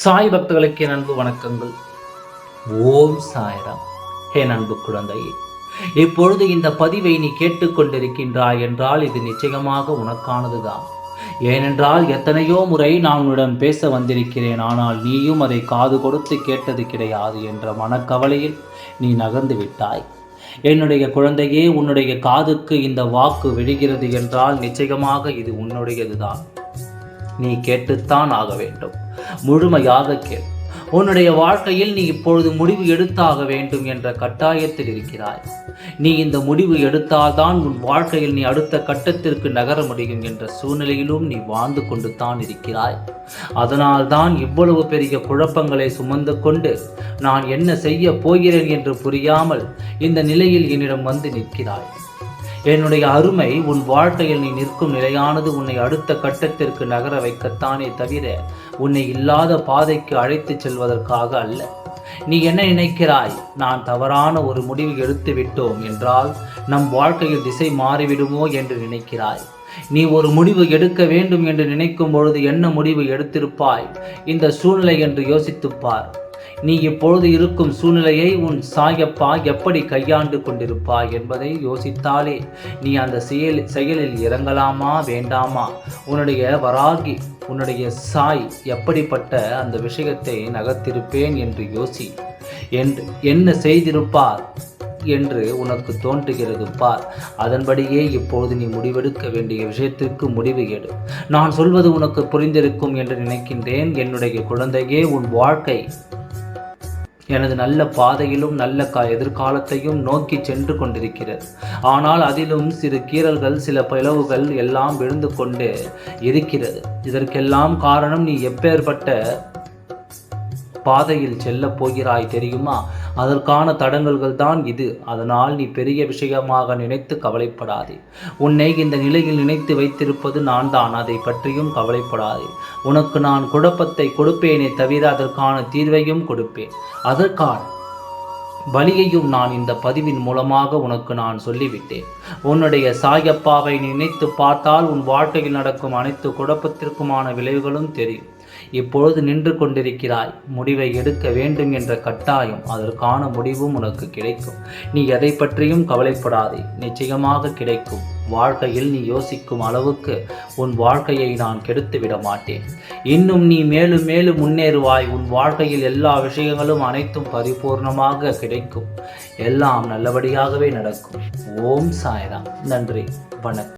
சாய் பக்தர்களுக்கு என் அன்பு வணக்கங்கள். ஓம் சாய்ராம். என் அன்பு குழந்தையே, இப்பொழுது இந்த பதிவை நீ கேட்டுக்கொண்டிருக்கின்றாய் என்றால் இது நிச்சயமாக உனக்கானதுதான். ஏனென்றால் எத்தனையோ முறை நான் உன்னிடம் பேச வந்திருக்கிறேன், ஆனால் நீயும் அதை காது கொடுத்து கேட்டது கிடையாது என்ற மனக்கவலையில் நீ நகர்ந்து விட்டாய். என்னுடைய குழந்தையே, உன்னுடைய காதுக்கு இந்த வாக்கு விழுகிறது என்றால் நிச்சயமாக இது உன்னுடையதுதான். நீ கேட்டுத்தான் ஆக வேண்டும். முழுமையாக கேள். உன்னுடைய வாழ்க்கையில் நீ இப்பொழுது முடிவு எடுத்தாக வேண்டும் என்ற கட்டாயத்தில் இருக்கிறாய். நீ இந்த முடிவு எடுத்தால்தான் உன் வாழ்க்கையில் நீ அடுத்த கட்டத்திற்கு நகர முடியும் என்ற சூழ்நிலையிலும் நீ வாழ்ந்து கொண்டு தான் இருக்கிறாய். அதனால்தான் இவ்வளவு பெரிய குழப்பங்களை சுமந்து கொண்டு நான் என்ன செய்ய போகிறேன் என்று புரியாமல் இந்த நிலையில் என்னிடம் வந்து நிற்கிறாய். என்னுடைய அருமை, உன் வாழ்க்கையில் நீ நிற்கும் நிலையானது உன்னை அடுத்த கட்டத்திற்கு நகர வைக்கத்தானே தவிர உன்னை இல்லாத பாதைக்கு அழைத்து செல்வதற்காக அல்ல. நீ என்ன நினைக்கிறாய்? நான் தவறான ஒரு முடிவு எடுத்து விட்டோம் என்றால் நம் வாழ்க்கையில் திசை மாறிவிடுமோ என்று நினைக்கிறாய். நீ ஒரு முடிவு எடுக்க வேண்டும் என்று நினைக்கும் பொழுது என்ன முடிவு எடுத்திருப்பாய் இந்த சூழ்நிலை என்று யோசித்துப்பார். நீ இப்பொழுது இருக்கும் சூழ்நிலையை உன் சாயப்பா எப்படி கையாண்டு கொண்டிருப்பாய் என்பதை யோசித்தாலே நீ அந்த செயலில் இறங்கலாமா வேண்டாமா, உன்னுடைய வராகி உன்னுடைய சாய் எப்படிப்பட்ட அந்த விஷயத்தை நகர்த்திருப்பேன் என்று யோசி. என்ன செய்திருப்பார் என்று உனக்கு தோன்றுகிறது பார். அதன்படியே இப்பொழுது நீ முடிவெடுக்க வேண்டிய விஷயத்திற்கு முடிவு எடு. நான் சொல்வது உனக்கு புரிந்திருக்கும் என்று நினைக்கின்றேன். என்னுடைய குழந்தையே, உன் வாழ்க்கை எனது நல்ல பாதையிலும் நல்ல எதிர்காலத்தையும் நோக்கி சென்று கொண்டிருக்கிறது. ஆனால் அதிலும் சிறு கீறல்கள், சில பிளவுகள் எல்லாம் விழுந்து கொண்டு இருக்கிறது. இதற்கெல்லாம் காரணம் நீ எப்பேற்பட்ட பாதையில் செல்ல போகிறாய் தெரியுமா? அதற்கான தடங்கல்கள் தான் இது. அதனால் நீ பெரிய விஷயமாக நினைத்து கவலைப்படாதே. உன்னை இந்த நிலையில் நினைத்து வைத்திருப்பது நான் தான். அதை பற்றியும் கவலைப்படாதே. உனக்கு நான் குழப்பத்தை கொடுப்பேனே தவிர அதற்கான தீர்வையும் கொடுப்பேன். அதற்கான வழியையும் நான் இந்த பதிவின் மூலமாக உனக்கு நான் சொல்லிவிட்டேன். உன்னுடைய சாயப்பாவை நினைத்து பார்த்தால் உன் வாழ்க்கையில் நடக்கும் அனைத்து குழப்பத்திற்குமான விளைவுகளும் தெரியும். இப்பொழுது நின்று கொண்டிருக்கிறாய். முடிவை எடுக்க வேண்டும் என்ற கட்டாயம், அதற்கான முடிவும் உனக்கு கிடைக்கும். நீ எதை பற்றியும் கவலைப்படாதே, நிச்சயமாக கிடைக்கும். வாழ்க்கையில் நீ யோசிக்கும் அளவுக்கு உன் வாழ்க்கையை நான் கெடுத்து விட மாட்டேன். இன்னும் நீ மேலும் மேலும் முன்னேறுவாய். உன் வாழ்க்கையில் எல்லா விஷயங்களும் அனைத்தும் பரிபூர்ணமாக கிடைக்கும். எல்லாம் நல்லபடியாகவே நடக்கும். ஓம் சாய்ராம். நன்றி, வணக்கம்.